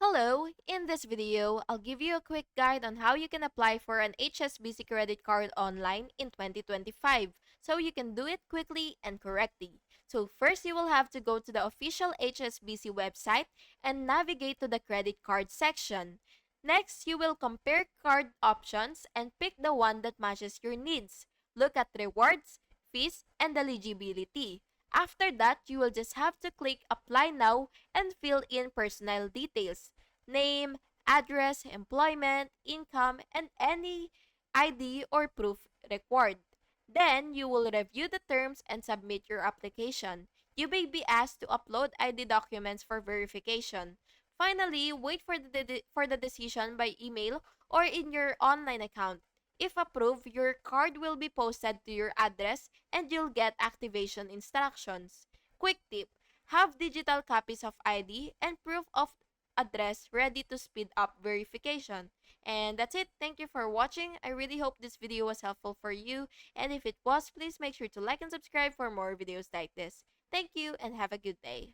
Hello, in this video, I'll give you a quick guide on how you can apply for an HSBC credit card online in 2025 so you can do it quickly and correctly. So first you will have to go to the official HSBC website and navigate to the credit card section. Next, you will compare card options and pick the one that matches your needs. Look at rewards, fees, and eligibility. After that, you will just have to click apply now and fill in personal details: name, address, employment, income, and any ID or proof required. Then you will review the terms and submit your application. You may be asked to upload ID documents for verification. Finally, wait for the decision by email or in your online account. If approved, your card will be posted to your address and you'll get activation instructions. Quick tip: have digital copies of ID and proof of address ready to speed up verification. And that's it. Thank you for watching. I really hope this video was helpful for you. And if it was, please make sure to like and subscribe for more videos like this. Thank you and have a good day.